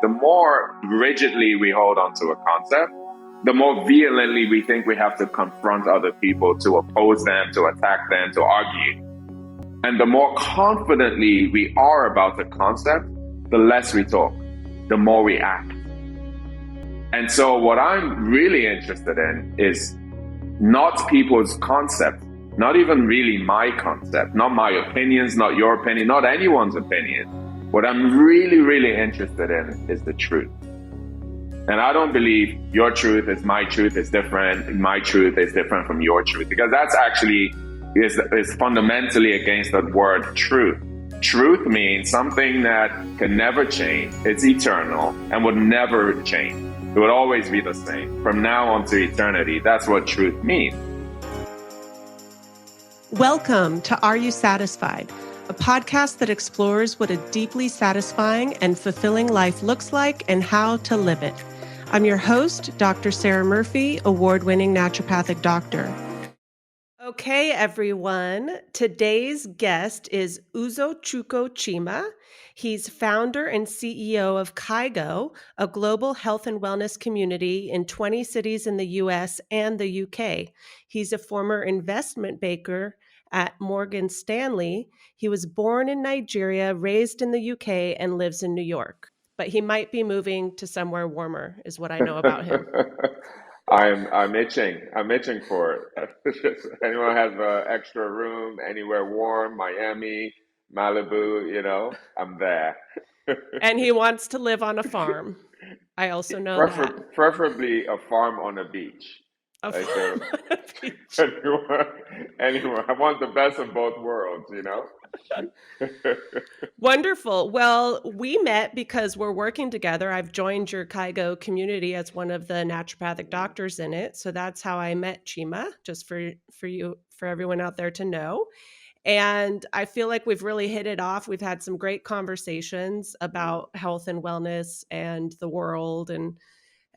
the more rigidly we hold on to a concept, the more vehemently we think we have to confront other people, to oppose them, to attack them, to argue. And the more confidently we are about the concept, the less we talk, the more we act. And so what I'm really interested in is not people's concept, not even really my concept, not my opinions, not your opinion, not anyone's opinion. What I'm really, really interested in is the truth. And I don't believe your truth is my truth is different, my truth is different from your truth, because that's actually is fundamentally against the word truth. Truth means something that can never change. It's eternal and would never change. It would always be the same from now on to eternity. That's what truth means. Welcome to Are You Satisfied? A podcast that explores what a deeply satisfying and fulfilling life looks like and how to live it. I'm your host, Dr. Sarah Murphy, award-winning naturopathic doctor. Okay, everyone. Today's guest is Uzochukwu Chima. He's founder and CEO of Kaigo, a global health and wellness community in 20 cities in the US and the UK. He's a former investment banker at Morgan Stanley. He was born in Nigeria, raised in the UK, and lives in New York. But he might be moving to somewhere warmer, is what I know about him. I'm itching. I'm itching for it. Anyone has an extra room anywhere warm, Miami, Malibu, I'm there. And he wants to live on a farm. I also know that. Preferably a farm on a beach. A Like farm on a beach. Anywhere. I want the best of both worlds, Wonderful. Well, we met because we're working together. I've joined your Kaigo community as one of the naturopathic doctors in it. So that's how I met Chima, just for everyone out there to know. And I feel like we've really hit it off. We've had some great conversations about health and wellness and the world and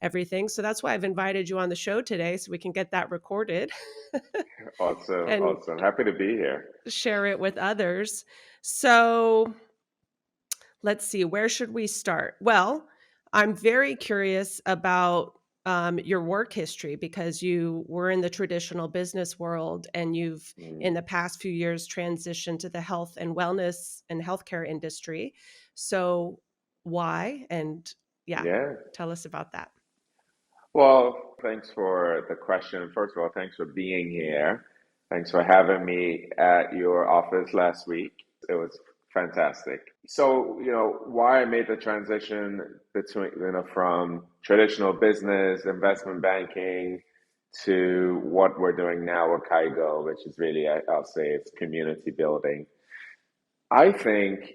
everything. So that's why I've invited you on the show today so we can get that recorded. Awesome. Happy to be here. Share it with others. So let's see, where should we start? Well, I'm very curious about your work history because you were in the traditional business world and you've, in the past few years, transitioned to the health and wellness and healthcare industry. So why? And tell us about that. Well, thanks for the question. First of all, thanks for being here. Thanks for having me at your office last week. It was fantastic. So, why I made the transition between, from traditional business, investment banking to what we're doing now with Kaigo, which is really, I'll say it's community building. I think,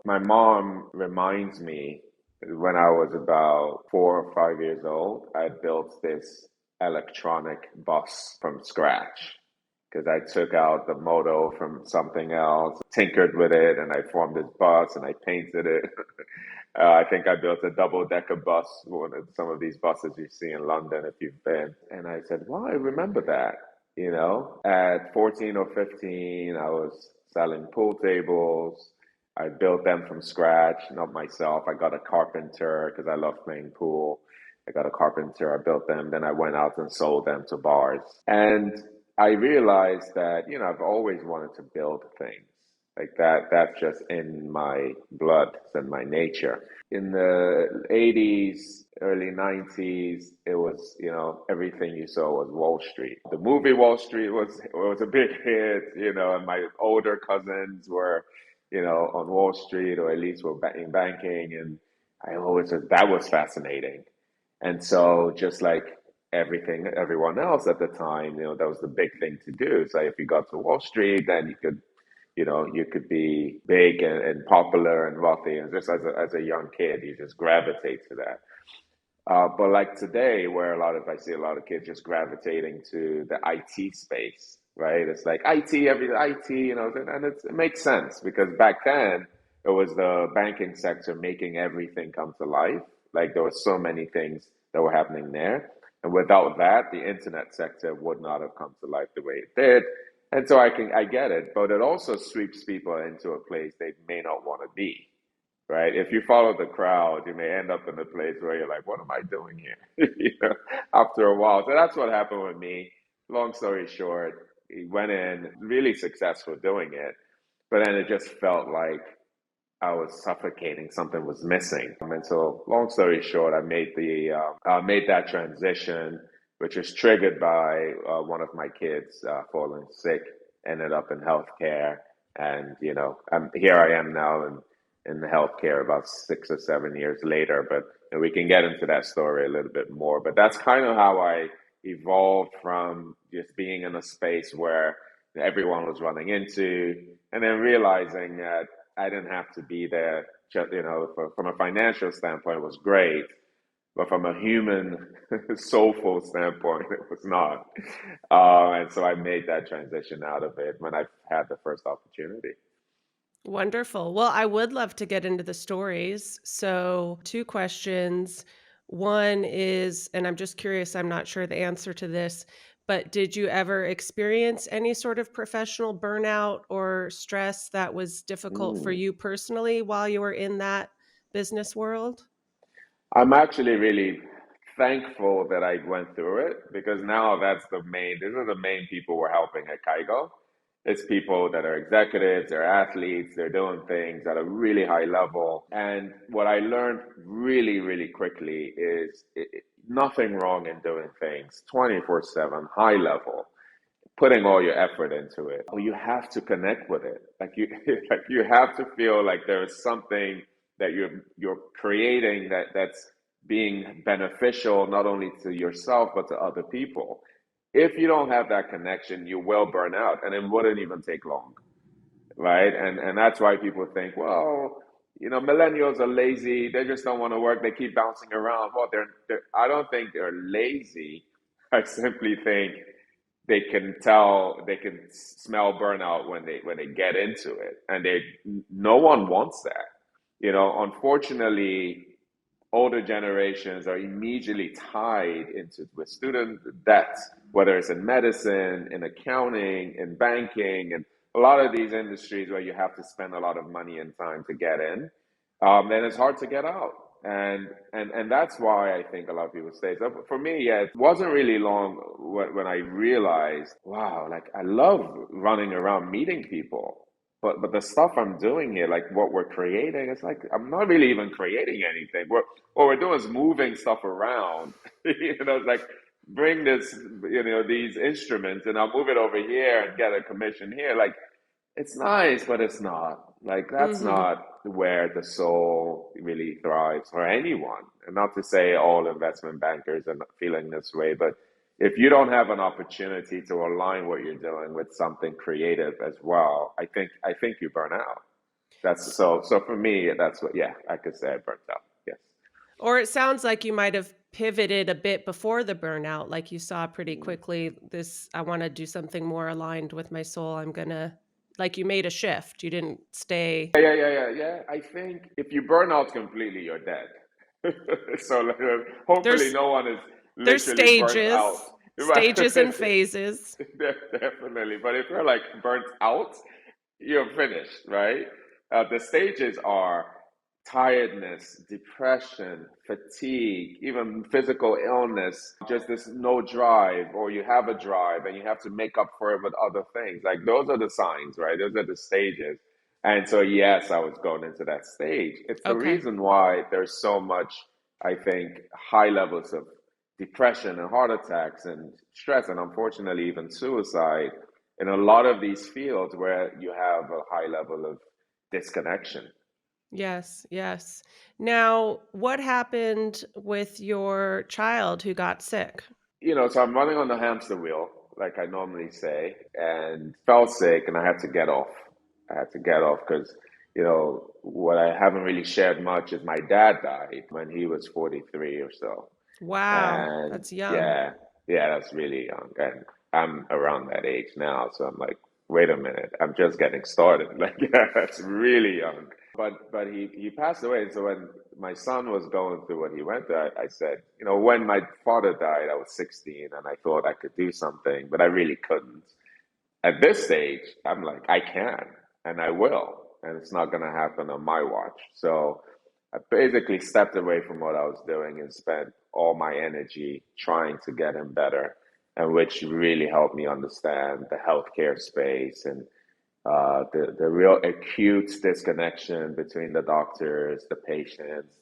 my mom reminds me when I was about 4 or 5 years old, I built this electronic bus from scratch. Because I took out the motor from something else, tinkered with it, and I formed this bus and I painted it. I think I built a double-decker bus, some of these buses you see in London if you've been. And I said, well, I remember that. At 14 or 15, I was selling pool tables. I built them from scratch, not myself. I got a carpenter because I love playing pool. I got a carpenter, I built them, then I went out and sold them to bars. And I realized that, I've always wanted to build things like that. That's just in my blood, it's in my nature. In the 80s, early 90s, it was, everything you saw was Wall Street. The movie Wall Street was a big hit, and my older cousins were, on Wall Street, or at least were in banking. And I always said that was fascinating. And so just like everyone else at the time, that was the big thing to do. So if you got to Wall Street, then you could be big and popular and wealthy. And just as a young kid, you just gravitate to that. But like today, where I see a lot of kids just gravitating to the IT space, right? It's like IT, and it makes sense because back then it was the banking sector making everything come to life. Like there were so many things that were happening there. And without that, the internet sector would not have come to life the way it did. And so I get it, but it also sweeps people into a place they may not want to be. right? If you follow the crowd, you may end up in a place where you're like, what am I doing here? After a while. So that's what happened with me. Long story short, he went in really successful doing it, but then it just felt like I was suffocating. Something was missing. And so, long story short, I made that transition, which was triggered by one of my kids falling sick. Ended up in healthcare, and here I am now in the healthcare about 6 or 7 years later. But we can get into that story a little bit more. But that's kind of how I evolved from just being in a space where everyone was running into, and then realizing that I didn't have to be there. From a financial standpoint, it was great, but from a human, soulful standpoint, it was not. And so I made that transition out of it when I had the first opportunity. Wonderful. Well, I would love to get into the stories. So, two questions. One is, and I'm just curious, I'm not sure the answer to this, but did you ever experience any sort of professional burnout or stress that was difficult for Mm. you personally while you were in that business world? I'm actually really thankful that I went through it, because now these are the main people we're helping at Kaigo. It's people that are executives, they're athletes, they're doing things at a really high level. And what I learned really, really quickly is nothing wrong in doing things 24/7, high level, putting all your effort into it. Well, you have to connect with it. Like you, like you have to feel like there is something that you're creating that's being beneficial not only to yourself but to other people. If you don't have that connection, you will burn out, and it wouldn't even take long, right? And that's why people think, well, millennials are lazy. They just don't want to work. They keep bouncing around. Well, I don't think they're lazy. I simply think they can smell burnout when they get into it, and no one wants that. Unfortunately, older generations are immediately tied into with student debts, whether it's in medicine, in accounting, in banking, and a lot of these industries where you have to spend a lot of money and time to get in. Then it's hard to get out. And that's why I think a lot of people stay. So for me, yeah, it wasn't really long when I realized, wow, like I love running around meeting people. But the stuff I'm doing here, like what we're creating, it's like I'm not really even creating anything. What we're doing is moving stuff around. It's like bring these instruments and I'll move it over here and get a commission here. Like it's nice, but it's not. Like that's Hmm. not where the soul really thrives for anyone. And not to say all investment bankers are not feeling this way, but if you don't have an opportunity to align what you're doing with something creative as well, I think you burn out. That's so for me, that's what, yeah, I could say I burnt out. Yes. Or it sounds like you might have pivoted a bit before the burnout, like you saw pretty Mm. quickly, this, I want to do something more aligned with my soul. Like you made a shift. You didn't stay. Yeah. I think if you burn out completely, you're dead. So like, hopefully There's no one is there's literally burnt out. stages, Right? stages and phases. Definitely. But if you're like burnt out, you're finished, right? The stages are tiredness, depression, fatigue, even physical illness, just this no drive, or you have a drive and you have to make up for it with other things. Like those are the signs, right? Those are the stages. And so, yes, I was going into that stage. It's the Okay. reason why there's so much, I think, high levels of depression and heart attacks and stress, and unfortunately, even suicide in a lot of these fields where you have a high level of disconnection. Yes, yes. Now, what happened with your child who got sick? So I'm running on the hamster wheel, like I normally say, and fell sick, and I had to get off. I had to get off because, what I haven't really shared much is my dad died when he was 43 or so. Wow, And that's young. yeah, that's really young. And I'm around that age now, so I'm like, wait a minute, I'm just getting started. Like, yeah, that's really young. But he passed away. So when my son was going through what he went through, I said, when my father died, I was 16, and I thought I could do something, but I really couldn't. At this stage, I'm like, I can and I will. and it's not going to happen on my watch. So I basically stepped away from what I was doing and spent all my energy trying to get him better, and which really helped me understand the healthcare space and the real acute disconnection between the doctors, the patients,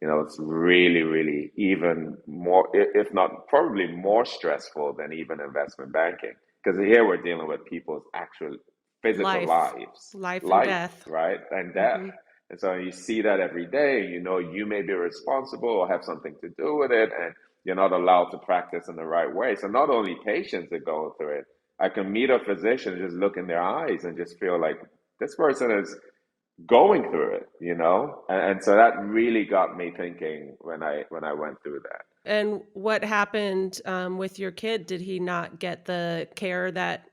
it's really, really even more, if not probably more stressful than even investment banking. Because here we're dealing with people's actual physical Life, lives, life and life, death. right? And death. Hmm. And so you see that every day, you may be responsible or have something to do with it, and you're not allowed to practice in the right way. So not only patients are going through it, I can meet a physician, just look in their eyes and just feel like this person is going through it. And so that really got me thinking when I went through that. And what happened with your kid? Did he not get the care that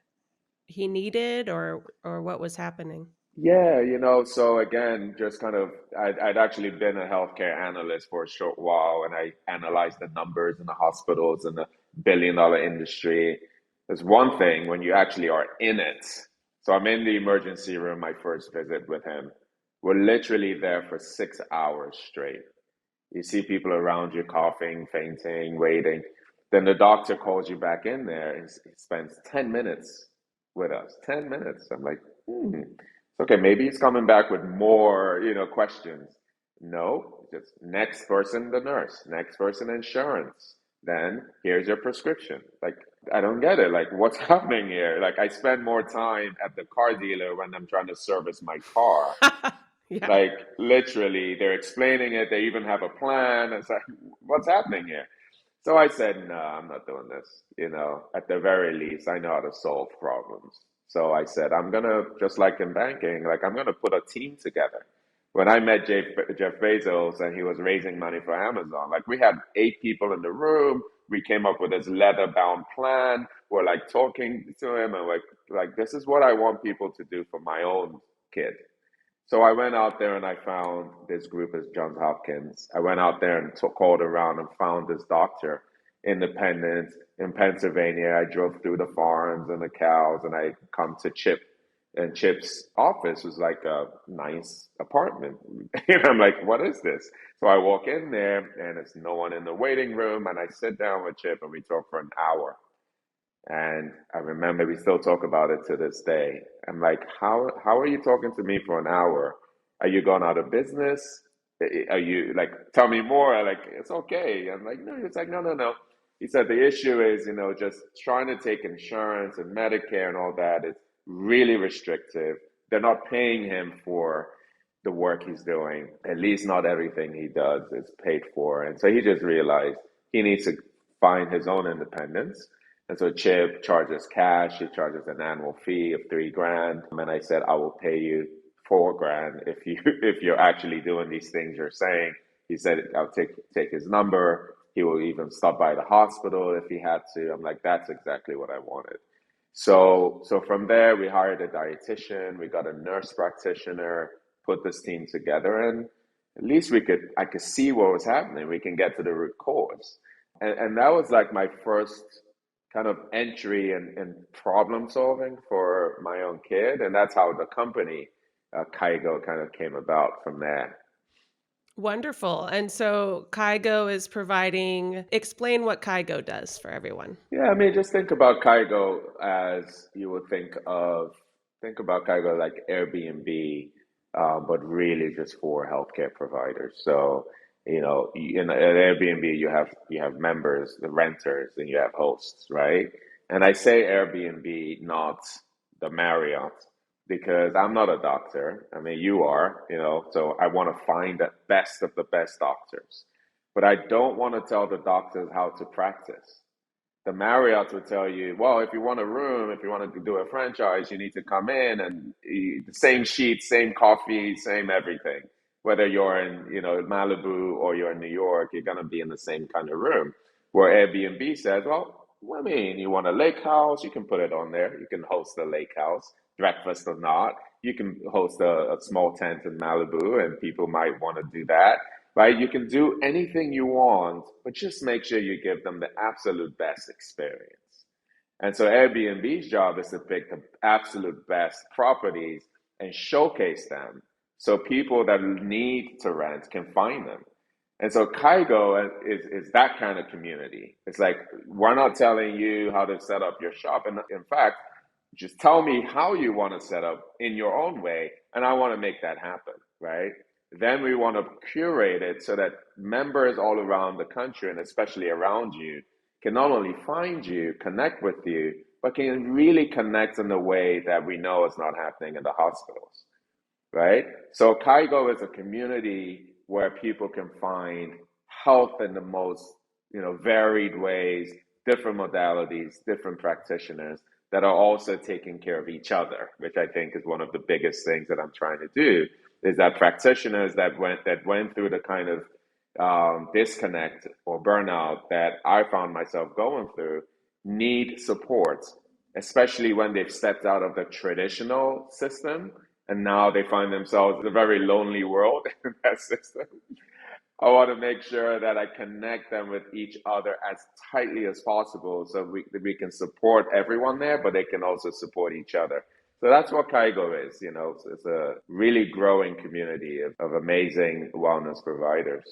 he needed, or what was happening? Yeah, so again, just kind of, I'd actually been a healthcare analyst for a short while, and I analyzed the numbers in the hospitals and the billion-dollar industry. There's one thing when you actually are in it. So I'm in the emergency room, my first visit with him. We're literally there for 6 hours straight. You see people around you coughing, fainting, waiting. Then the doctor calls you back in there and he spends 10 minutes with us. 10 minutes. I'm like, okay, maybe he's coming back with more, questions. No, just next person, the nurse, next person, insurance. Then here's your prescription. Like, I don't get it. Like, what's happening here? Like, I spend more time at the car dealer when I'm trying to service my car. Yeah. Like literally, they're explaining it. They even have a plan. It's like, what's happening here? So I said, no, I'm not doing this. At the very least, I know how to solve problems. So I said, I'm gonna, just like in banking, like I'm gonna put a team together. When I met Jeff Bezos and he was raising money for Amazon, like we had 8 people in the room. We came up with this leather-bound plan. We're like talking to him and like this is what I want people to do for my own kid. So I went out there and I found this group as Johns Hopkins. I went out there and called around and found this doctor, independent in Pennsylvania. I drove through the farms and the cows, and I come to Chip, and Chip's office was like a nice apartment. And I'm like, what is this? So I walk in there and it's no one in the waiting room, and I sit down with Chip and we talk for an hour. And I remember we still talk about it to this day. I'm like, how are you talking to me for an hour? Are you going out of business? Are you like, tell me more? Like, it's okay. I'm like, no, it's like, no, no, no. He said the issue is, just trying to take insurance and Medicare and all that is really restrictive. They're not paying him for the work he's doing. At least not everything he does is paid for. And so he just realized he needs to find his own independence. And so Chip charges cash. He charges an annual fee of $3,000. And I said, I will pay you $4,000 if you're actually doing these things you're saying. He said, I'll take his number. He will even stop by the hospital if he had to. I'm like, that's exactly what I wanted. So from there, we hired a dietitian. We got a nurse practitioner, put this team together, and at least I could see what was happening. We can get to the root cause. And that was like my first kind of entry in problem solving for my own kid. And that's how the company, Kaigo, kind of came about from there. Wonderful. And so Kaigo is explain what Kaigo does for everyone. Yeah, I mean, just think about Kaigo as you would think about Kaigo like Airbnb, but really just for healthcare providers. So, at Airbnb, you have members, the renters, and you have hosts, right? And I say Airbnb, not the Marriott, because I'm not a doctor. I mean, you are, so I want to find the best of the best doctors. But I don't want to tell the doctors how to practice. The Marriott would tell you, well, if you want a room, if you want to do a franchise, you need to come in and the same sheets, same coffee, same everything. Whether you're in, Malibu or you're in New York, you're going to be in the same kind of room. Where Airbnb says, well, I mean, you want a lake house, you can put it on there. You can host a lake house, breakfast or not. You can host a small tent in Malibu, and people might want to do that, right? You can do anything you want, but just make sure you give them the absolute best experience. And so Airbnb's job is to pick the absolute best properties and showcase them so people that need to rent can find them. And so Kaigo is that kind of community. It's like, we're not telling you how to set up your shop. And in fact, just tell me how you want to set up in your own way, and I want to make that happen, right? Then we want to curate it so that members all around the country, and especially around you, can not only find you, connect with you, but can really connect in a way that we know is not happening in the hospitals, right? So Kaigo is a community where people can find health in the most, varied ways, different modalities, different practitioners that are also taking care of each other, which I think is one of the biggest things that I'm trying to do, is that practitioners that went through the kind of disconnect or burnout that I found myself going through need support, especially when they've stepped out of the traditional system and now they find themselves in a very lonely world in that system. I want to make sure that I connect them with each other as tightly as possible so we can support everyone there, but they can also support each other. So that's what Kaigo is, It's a really growing community of amazing wellness providers.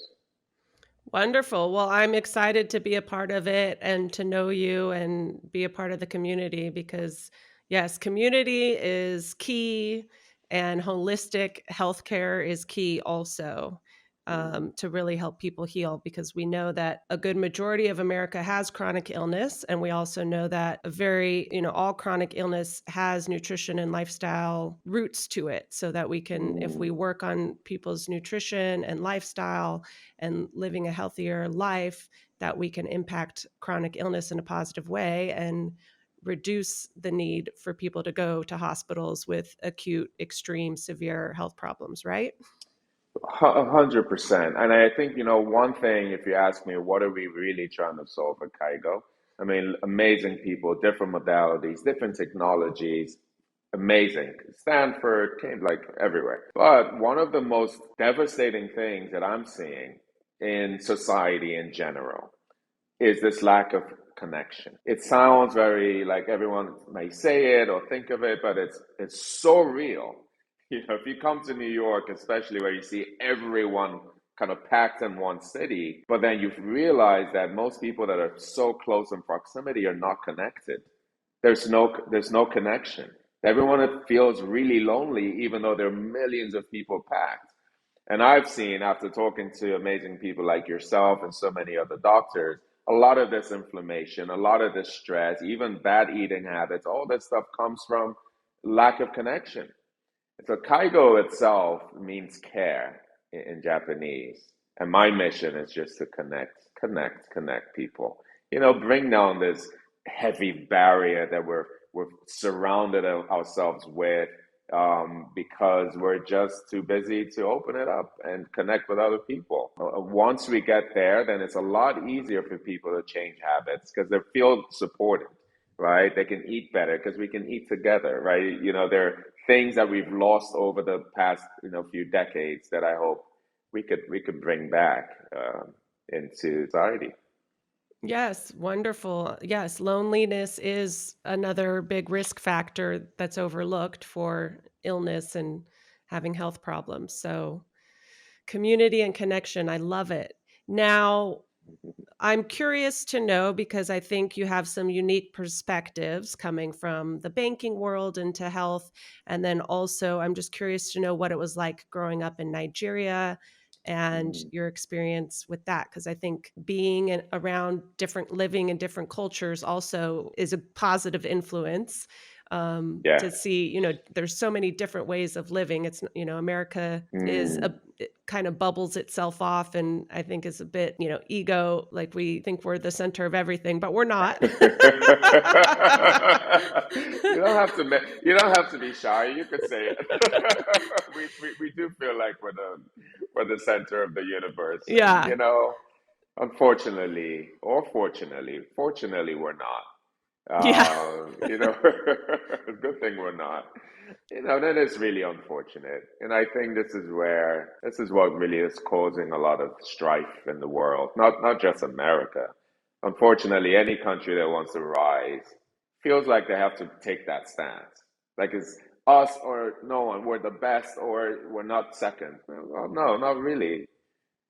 Wonderful. Well, I'm excited to be a part of it and to know you and be a part of the community because, yes, community is key and holistic healthcare is key also to really help people heal because we know that a good majority of America has chronic illness. And we also know that all chronic illness has nutrition and lifestyle roots to it so that we can, if we work on people's nutrition and lifestyle, and living a healthier life, that we can impact chronic illness in a positive way and reduce the need for people to go to hospitals with acute, extreme, severe health problems, right? 100%. And I think, one thing, if you ask me, what are we really trying to solve at Kaigo? I mean, amazing people, different modalities, different technologies, amazing. Stanford, came like everywhere. But one of the most devastating things that I'm seeing in society in general is this lack of connection. It sounds very like everyone may say it or think of it, but it's so real. If you come to New York, especially where you see everyone kind of packed in one city, but then you realize that most people that are so close in proximity are not connected. There's no connection. Everyone feels really lonely, even though there are millions of people packed. And I've seen, after talking to amazing people like yourself and so many other doctors, a lot of this inflammation, a lot of this stress, even bad eating habits, all this stuff comes from lack of connection. So Kaigo itself means care in Japanese. And my mission is just to connect people. Bring down this heavy barrier that we're surrounded ourselves with because we're just too busy to open it up and connect with other people. Once we get there, then it's a lot easier for people to change habits because they feel supported, right? They can eat better because we can eat together, right? There are things that we've lost over the past, few decades that I hope we could bring back into society. Yes, wonderful. Yes, loneliness is another big risk factor that's overlooked for illness and having health problems. So, community and connection, I love it. Now, I'm curious to know because I think you have some unique perspectives coming from the banking world into health. And then also, I'm just curious to know what it was like growing up in Nigeria and your experience with that. Because I think being around living in different cultures also is a positive influence Yeah. to see, there's so many different ways of living. It's, America it kind of bubbles itself off and I think is a bit, ego, like we think we're the center of everything, but we're not. You don't have to be shy. You could say it. we do feel like we're the center of the universe. Yeah. And, unfortunately or fortunately we're not. Yeah. Good thing we're not. That is really unfortunate. And I think this is what really is causing a lot of strife in the world, not just America. Unfortunately, any country that wants to rise feels like they have to take that stance. Like it's us or no one, we're the best or we're not second. Well, no, not really.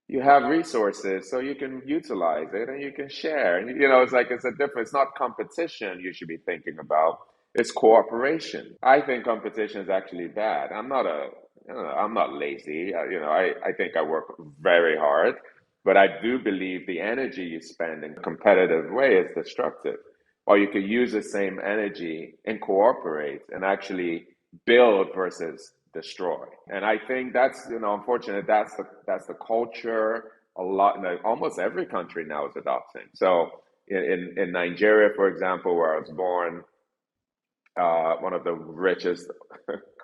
You have resources, so you can utilize it and you can share. It's like it's a different, it's not competition you should be thinking about. It's cooperation. I think competition is actually bad. I'm not lazy. I think I work very hard, but I do believe the energy you spend in a competitive way is destructive. Or you could use the same energy and cooperate and actually build versus destroy. And I think that's, unfortunately, that's the culture a lot, like almost every country now is adopting. So in Nigeria, for example, where I was born, one of the richest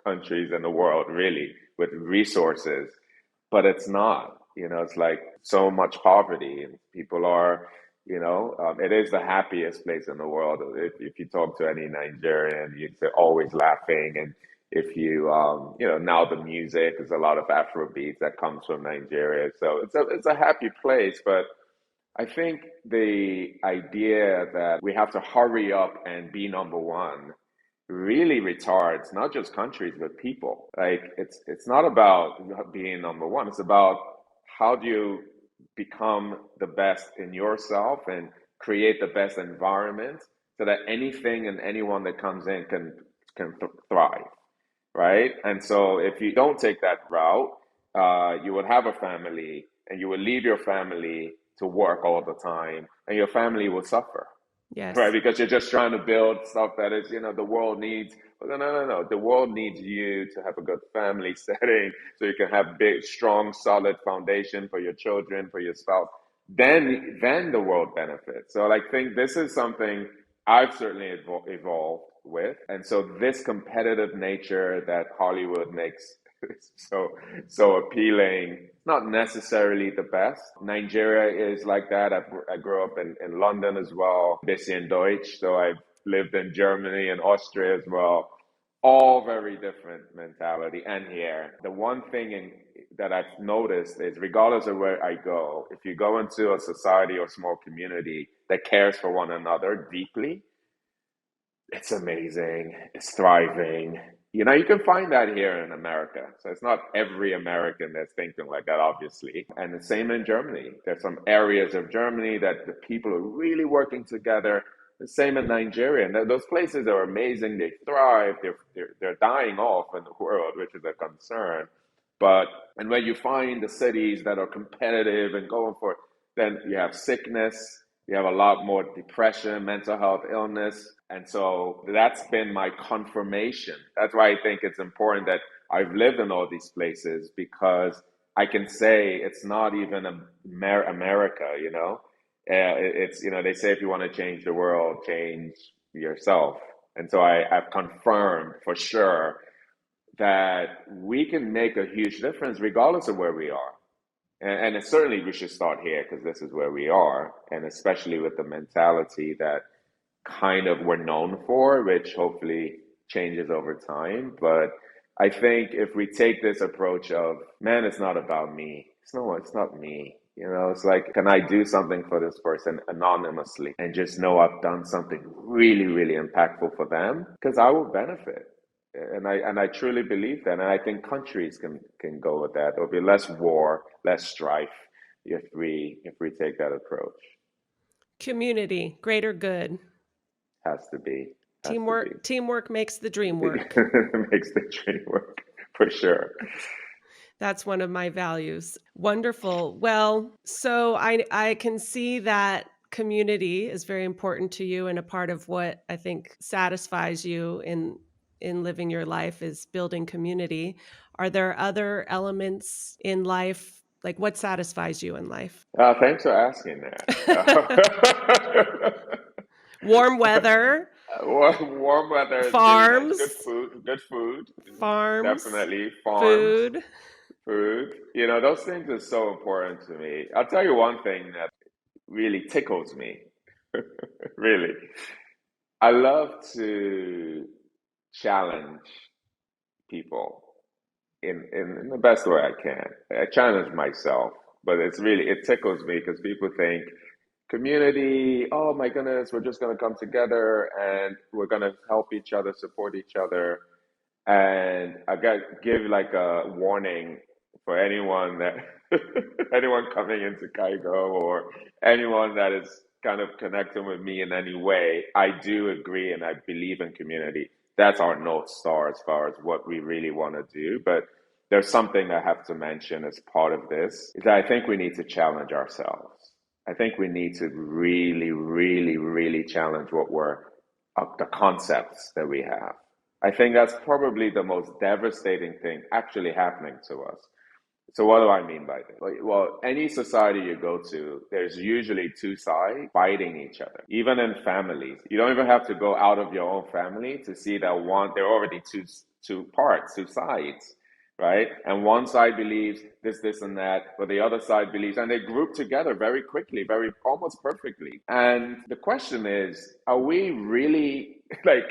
countries in the world, really, with resources, but it's not. It's like so much poverty, and people are, it is the happiest place in the world. If you talk to any Nigerian, they're always laughing, and if now the music is a lot of Afrobeat that comes from Nigeria, so it's a happy place, but I think the idea that we have to hurry up and be number one really retards not just countries but people. Like it's not about being number one. It's about how do you become the best in yourself and create the best environment so that anything and anyone that comes in can thrive, right? And so if you don't take that route, you would have a family and you would leave your family to work all the time, and your family will suffer, right? Yes. Because you're just trying to build stuff that is, the world needs. No, no, no, no. The world needs you to have a good family setting so you can have big, strong, solid foundation for your children, for your spouse. Then the world benefits. So I think this is something I've certainly evolved with. And so this competitive nature that Hollywood makes so appealing, not necessarily the best. Nigeria is like that. I grew up in London as well, bisschen Deutsch, so I've lived in Germany and Austria as well. All very different mentality. And here, the one thing that I've noticed is regardless of where I go, if you go into a society or small community that cares for one another deeply, it's amazing. It's thriving. You can find that here in America. So it's not every American that's thinking like that, obviously. And the same in Germany. There's some areas of Germany that the people are really working together. The same in Nigeria. And those places are amazing. They thrive. They're dying off in the world, which is a concern. And when you find the cities that are competitive and going for it, then you have sickness. You have a lot more depression, mental health illness. And so that's been my confirmation. That's why I think it's important that I've lived in all these places, because I can say it's not even America, It's, they say if you want to change the world, change yourself. And so I've confirmed for sure that we can make a huge difference regardless of where we are. And certainly we should start here because this is where we are, and especially with the mentality that kind of we're known for, which hopefully changes over time. But I think if we take this approach of, man, it's not about me. It's not me. It's like, can I do something for this person anonymously and just know I've done something really, really impactful for them? Because I will benefit. And I truly believe that. And I think countries can go with that. There'll be less war, less strife if we take that approach. Community, greater good. Has to be. Teamwork makes the dream work. Makes the dream work, for sure. That's one of my values. Wonderful. Well, so I can see that community is very important to you, and a part of what I think satisfies you in living your life is building community. Are there other elements in life? Like, what satisfies you in life? Thanks for asking that. Warm weather. Warm weather is Farms. really nice. Good food. Farms. Definitely. Farms. Food. Those things are so important to me. I'll tell you one thing that really tickles me. Really. I love to challenge people in the best way I can. I challenge myself, but it tickles me because people think community, oh my goodness, we're just going to come together and we're going to help each other, support each other. And I got give like a warning for anyone that anyone coming into Kaigo or anyone that is kind of connecting with me in any way. I do agree and I believe in community. That's our North Star as far as what we really want to do. But there's something I have to mention as part of this is that I think we need to challenge ourselves. I think we need to really, really, really challenge what we're the concepts that we have. I think that's probably the most devastating thing actually happening to us. So what do I mean by this? Well, any society you go to, there's usually two sides fighting each other. Even in families, you don't even have to go out of your own family to see that there are already two parts, two sides, right? And one side believes this, and that, but the other side believes, and they group together very quickly, very almost perfectly. And the question is, are we really like,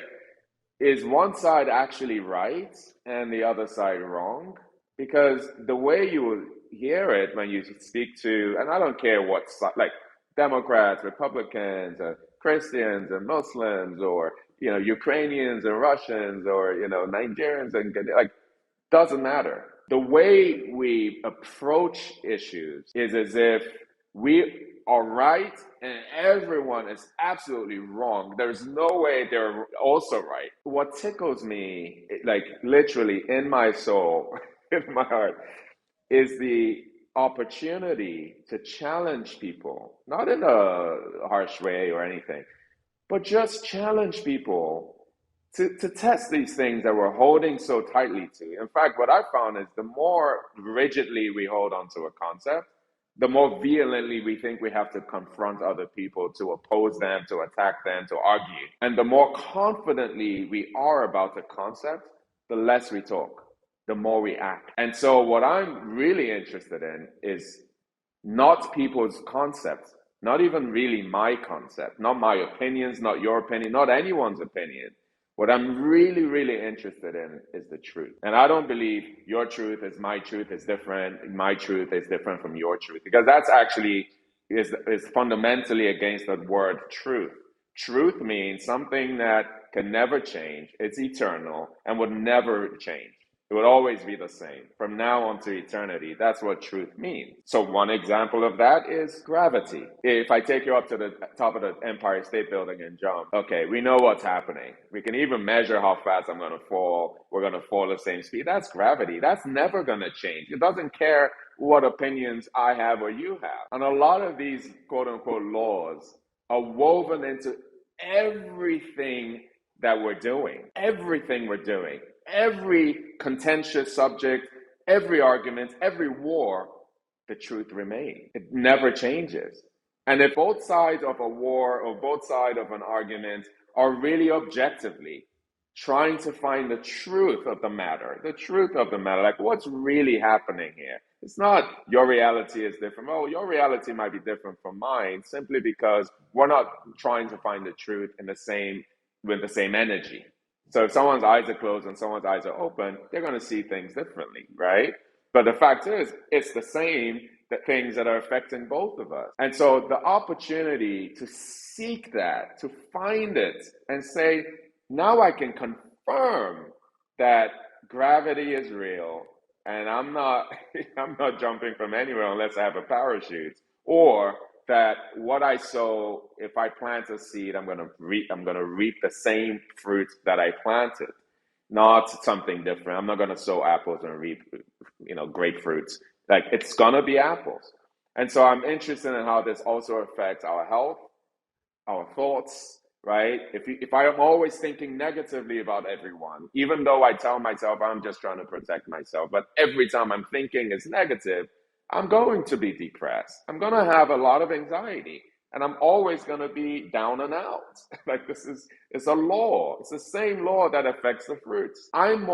is one side actually right and the other side wrong? Because the way you will hear it when you speak to, and I don't care what side, like Democrats, Republicans, Christians and Muslims, or Ukrainians and Russians, or Nigerians and like, doesn't matter. The way we approach issues is as if we are right and everyone is absolutely wrong. There's no way they're also right. What tickles me, like literally in my soul, in my heart, is the opportunity to challenge people, not in a harsh way or anything, but just challenge people to test these things that we're holding so tightly to. In fact, what I found is the more rigidly we hold on to a concept, the more vehemently we think we have to confront other people, to oppose them, to attack them, to argue. And the more confidently we are about the concept, the less we talk, the more we act. And so what I'm really interested in is not people's concepts, not even really my concept, not my opinions, not your opinion, not anyone's opinion. What I'm really, really interested in is the truth. And I don't believe your truth is my truth is different, my truth is different from your truth, because that's actually is fundamentally against the word truth. Truth means something that can never change, it's eternal, and would never change. It would always be the same from now on to eternity. That's what truth means. So one example of that is gravity. If I take you up to the top of the Empire State Building and jump, okay, we know what's happening. We can even measure how fast I'm going to fall. We're going to fall the same speed. That's gravity. That's never going to change. It doesn't care what opinions I have or you have. And a lot of these quote unquote laws are woven into everything that we're doing. Everything we're doing. Every contentious subject, every argument, every war, the truth remains. It never changes. And if both sides of a war or both sides of an argument are really objectively trying to find the truth of the matter, like what's really happening here? It's not your reality is different. Oh, your reality might be different from mine simply because we're not trying to find the truth with the same energy. So if someone's eyes are closed and someone's eyes are open, they're going to see things differently, right? But the fact is, it's the same things that are affecting both of us. And so the opportunity to seek that, to find it and say, now I can confirm that gravity is real and I'm not jumping from anywhere unless I have a parachute, or that what I sow, if I plant a seed, I'm going to reap the same fruit that I planted, not something different. I'm not going to sow apples and reap, grapefruits. Like it's going to be apples. And so I'm interested in how this also affects our health, our thoughts, right? If I am always thinking negatively about everyone, even though I tell myself I'm just trying to protect myself, but every time I'm thinking it's negative, I'm going to be depressed. I'm going to have a lot of anxiety, and I'm always going to be down and out. Like it's a law. It's the same law that affects the fruits. I'm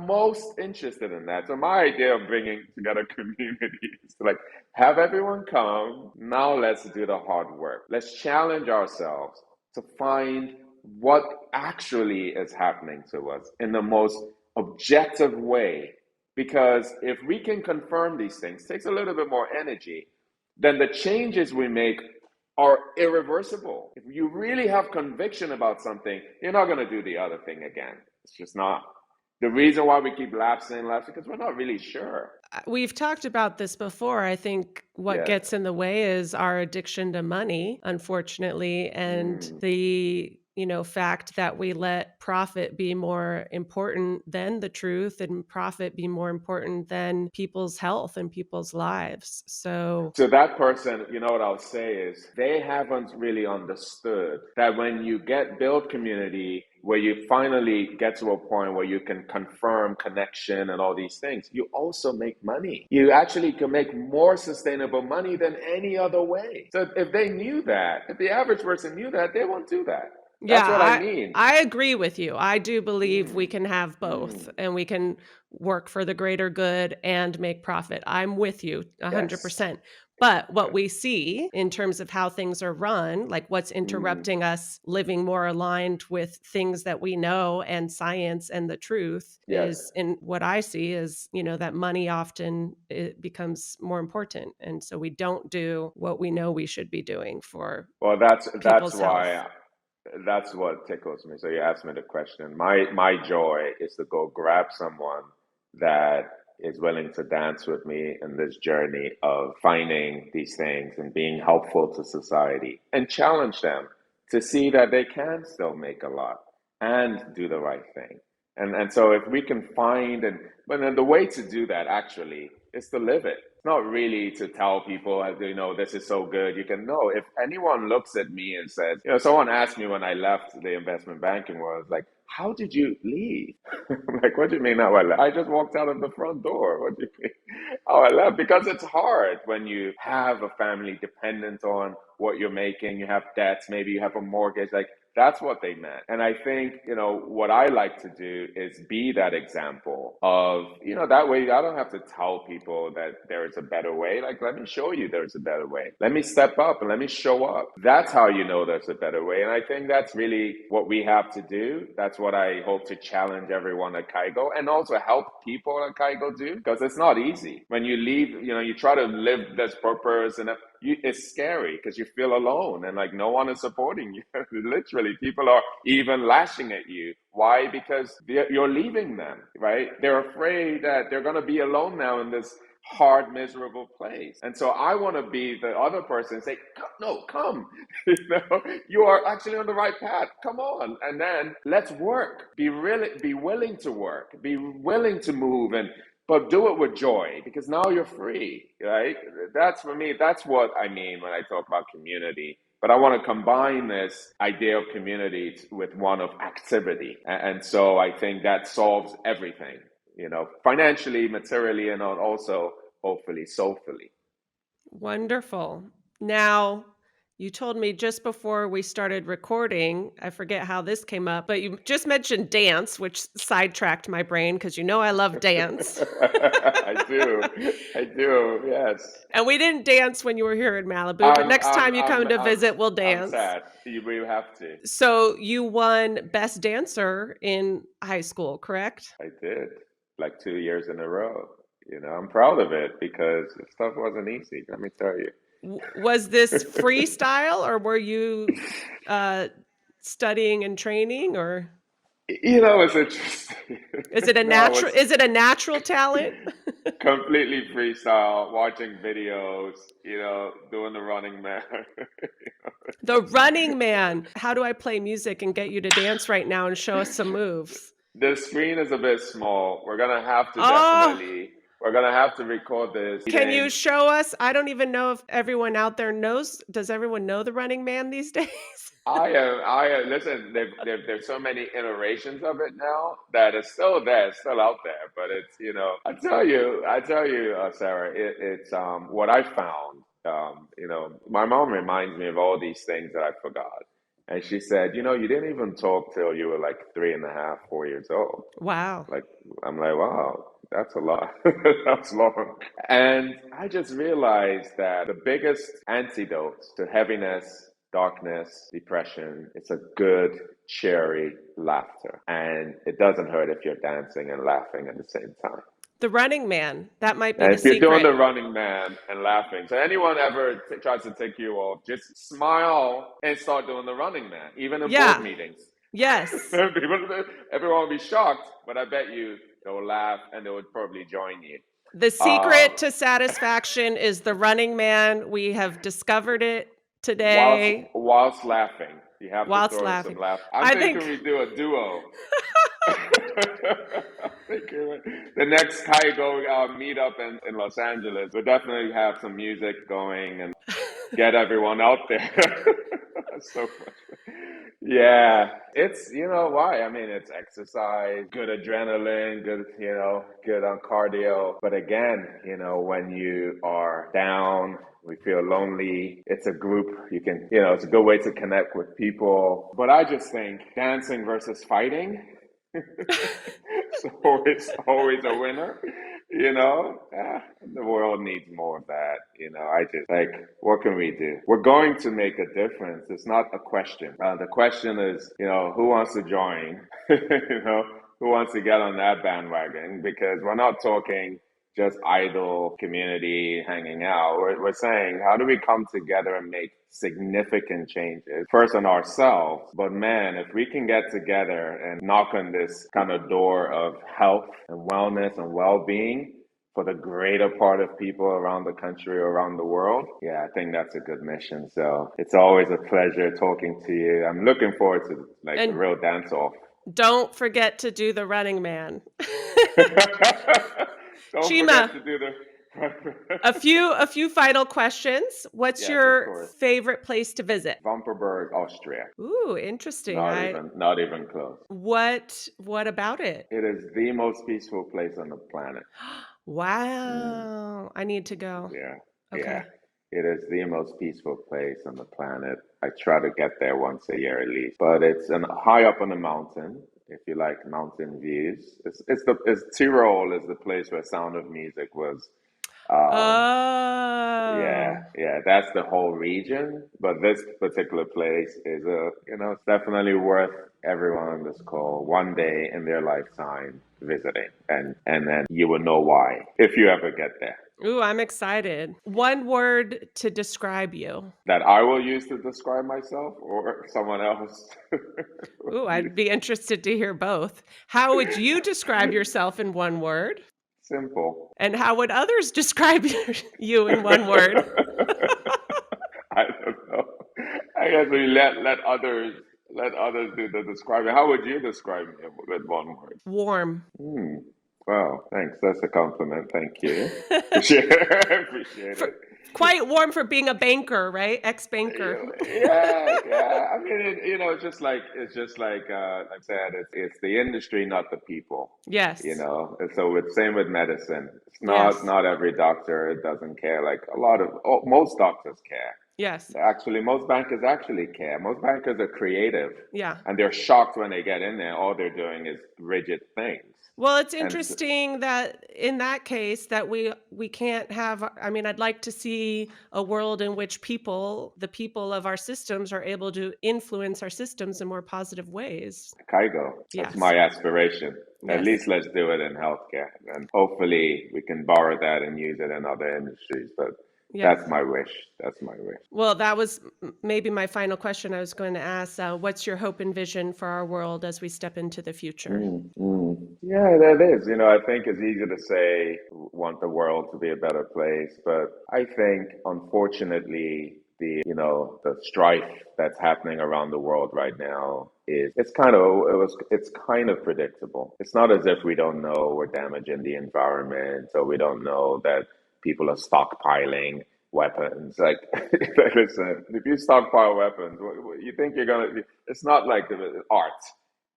most interested in that. So my idea of bringing together community is to have everyone come. Now let's do the hard work. Let's challenge ourselves to find what actually is happening to us in the most objective way. Because if we can confirm these things, it takes a little bit more energy, then the changes we make are irreversible. If you really have conviction about something, you're not going to do the other thing again. It's just not. The reason why we keep lapsing because we're not really sure. We've talked about this before. I think what Yes. gets in the way is our addiction to money, unfortunately, and the fact that we let profit be more important than the truth, and profit be more important than people's health and people's lives. So that person, what I'll say is they haven't really understood that when you build community, where you finally get to a point where you can confirm connection and all these things, you also make money. You actually can make more sustainable money than any other way. So if they knew that, if the average person knew that, they won't do that. That's what I mean. I agree with you. I do believe we can have both, and we can work for the greater good and make profit. I'm with you 100%. Yes. But what we see in terms of how things are run, like what's interrupting us living more aligned with things that we know and science and the truth, is, in what I see is, that money often it becomes more important. And so we don't do what we know we should be doing for people's health. That's what tickles me. So you asked me the question. My joy is to go grab someone that is willing to dance with me in this journey of finding these things and being helpful to society, and challenge them to see that they can still make a lot and do the right thing. And so if we can find, but then the way to do that actually is to live it. It's not really to tell people, this is so good. You can know, if anyone looks at me and says, someone asked me when I left the investment banking world, like, how did you leave? I'm like, what do you mean how I left? I just walked out of the front door. What do you mean how I left? Because it's hard when you have a family dependent on what you're making, you have debts, maybe you have a mortgage, like, that's what they meant. And I think, what I like to do is be that example of, that way I don't have to tell people that there is a better way. Like, let me show you there's a better way. Let me step up and let me show up. That's how you know there's a better way. And I think that's really what we have to do. That's what I hope to challenge everyone at Kaigo, and also help people at Kaigo do, because it's not easy. When you leave, you try to live this purpose, and it's scary because you feel alone and like no one is supporting you. Literally, people are even lashing at you. Why? Because you're leaving them, right? They're afraid that they're going to be alone now in this hard, miserable place. And so I want to be the other person and say, no, come. You are actually on the right path. Come on. And then let's work. Be willing to work. Be willing to move, but do it with joy, because now you're free, right? That's, for me, that's what I mean when I talk about community. But I want to combine this idea of community with one of activity. And so I think that solves everything, financially, materially, and also hopefully soulfully. Wonderful. Now, you told me just before we started recording, I forget how this came up, but you just mentioned dance, which sidetracked my brain because I love dance. I do, yes. And we didn't dance when you were here in Malibu, but next time you come to visit, we'll dance. I'm sad. We have to. So you won Best Dancer in high school, correct? I did, like 2 years in a row. I'm proud of it because stuff wasn't easy, let me tell you. Was this freestyle, or were you studying and training, or? It's interesting. Is it a natural? Is it a natural talent? Completely freestyle, watching videos, doing the running man. The running man. How do I play music and get you to dance right now and show us some moves? The screen is a bit small. We're gonna have to definitely. We're going to have to record this. Can you show us? I don't even know if everyone out there knows. Does everyone know the running man these days? Listen, there's so many iterations of it now that it's still there, it's still out there. But it's, I tell you, Sarah, it's what I found. My mom reminds me of all these things that I forgot. And she said, you didn't even talk till you were like 3.5, 4 years old. Wow. I'm like, wow, that's a lot. That's long. And I just realized that the biggest antidote to heaviness, darkness, depression, it's a good, cheery laughter. And it doesn't hurt if you're dancing and laughing at the same time. The running man, that might be and the secret. If you're doing the running man and laughing, so anyone ever tries to take you off, just smile and start doing the running man, even in board meetings. Yes. People, everyone will be shocked, but I bet you they'll laugh and they would probably join you. The Um, secret to satisfaction is the running man. We have discovered it whilst today whilst laughing, you have to whilst throw in some laughing. laugh. I'm I thinking think we do a duo. The next Kaigo meetup in Los Angeles, we'll definitely have some music going and get everyone out there. That's so funny. Yeah, it's, you know why? I mean, it's exercise, good adrenaline, good, good on cardio. But again, when you are down, we feel lonely. It's a group. You can, it's a good way to connect with people. But I just think dancing versus fighting, it's always a winner. The world needs more of that. I just like, what can we do? We're going to make a difference. It's not a question. The question is, who wants to join? Who wants to get on that bandwagon? Because we're not talking just idle community hanging out. We're saying, how do we come together and make significant changes, first on ourselves? But man, if we can get together and knock on this kind of door of health and wellness and well-being for the greater part of people around the country, around the world, yeah, I think that's a good mission. So it's always a pleasure talking to you. I'm looking forward to like the and real dance-off. don't forget to do the running man. Don't forget Chima, to do the. a few final questions. What's Yes, of your course. favorite place to visit? Vamperberg, Austria. Ooh, interesting. Not even close. What about it? It is the most peaceful place on the planet. Mm, Wow. I need to go. yeah, yeah. Okay. It is the most peaceful place on the planet. I try to get there once a year at least. But it's high up on a mountain. If you like mountain views, it's Tyrol is the place where Sound of Music was. Um, Yeah, Oh. yeah, that's the whole region. But this particular place is it's definitely worth everyone on this call one day in their lifetime visiting, and then you will know why if you ever get there. Ooh, I'm excited. One word to describe you. That I will use to describe myself or someone else. Ooh, I'd be interested to hear both. How would you describe yourself in one word? Simple. And how would others describe you in one word? I don't know. I guess we let others do the describing. How would you describe me with one word? Warm. Hmm. Wow, thanks. That's a compliment. Thank you. Appreciate it. Appreciate For, it. quite warm for being a banker, right? Ex-banker. Yeah, yeah. I mean, it's just like I said, it's the industry, not the people. Yes. And so it's same with medicine. It's not Yes. not every doctor doesn't care. Like most doctors care. Yes. Actually, most bankers actually care. Most bankers are creative, Yeah. and they're shocked when they get in there. All they're doing is rigid things. Well, it's And interesting that in that case that we can't have, I mean, I'd like to see a world in which the people of our systems are able to influence our systems in more positive ways. Kaigo, that's Yes. my aspiration. At Yes. least let's do it in healthcare. And hopefully we can borrow that and use it in other industries. But Yes. that's my wish. That's my wish. Well, that was maybe my final question I was going to ask. What's your hope and vision for our world as we step into the future? Yeah, that is. I think it's easy to say want the world to be a better place, but I think unfortunately the strife that's happening around the world right now it's kind of predictable. It's not as if we don't know we're damaging the environment, or we don't know that people are stockpiling weapons. Like, listen, if you stockpile weapons, you think you're gonna? It's not like the art.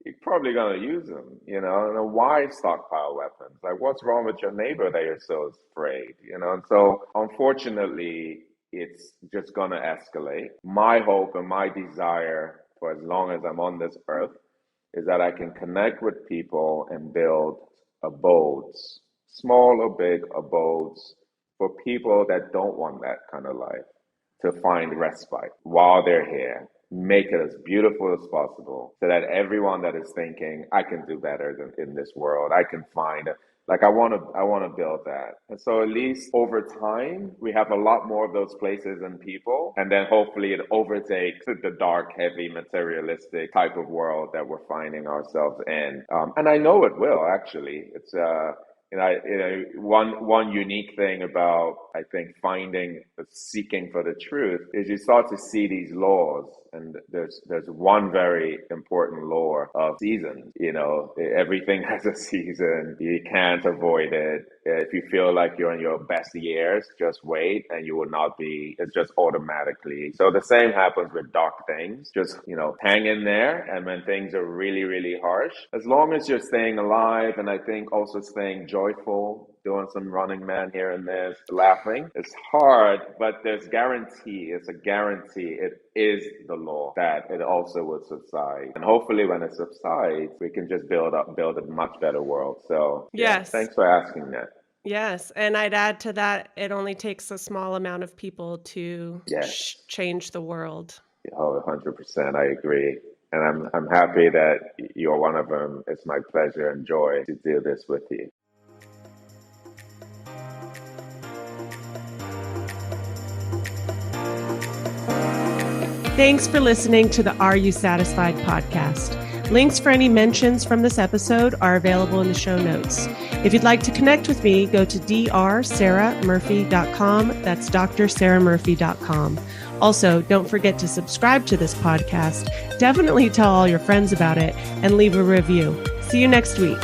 You're probably gonna use them, And then why stockpile weapons? Like, what's wrong with your neighbor that you're so afraid, And so, unfortunately, it's just gonna escalate. My hope and my desire for as long as I'm on this earth is that I can connect with people and build abodes, small or big abodes, for people that don't want that kind of life, to find respite while they're here. Make it as beautiful as possible so that everyone that is thinking, I can do better than in this world, I can find Like I want to build that. And so at least over time, we have a lot more of those places and people. And then hopefully it overtakes the dark, heavy, materialistic type of world that we're finding ourselves in. And I know it will actually. It's, one unique thing about, I think, seeking for the truth is you start to see these laws, and there's one very important law of seasons. Everything has a season. You can't avoid it. If you feel like you're in your best years, just wait, and you will not be. It's just automatically. So the same happens with dark things. Just hang in there, and when things are really, really harsh, as long as you're staying alive, and I think also staying joyful, doing some Running Man here and there, laughing. It's hard, but there's guarantee. It's a guarantee. It is the law that it also will subside. And hopefully when it subsides, we can just build a much better world. So yes, thanks for asking that. Yes. And I'd add to that, it only takes a small amount of people to change the world. Oh, 100%. I agree. And I'm happy that you're one of them. It's my pleasure and joy to do this with you. Thanks for listening to the Are You Satisfied podcast. Links for any mentions from this episode are available in the show notes. If you'd like to connect with me, go to drsarahmurphy.com. That's drsarahmurphy.com. Also, don't forget to subscribe to this podcast. Definitely tell all your friends about it and leave a review. See you next week.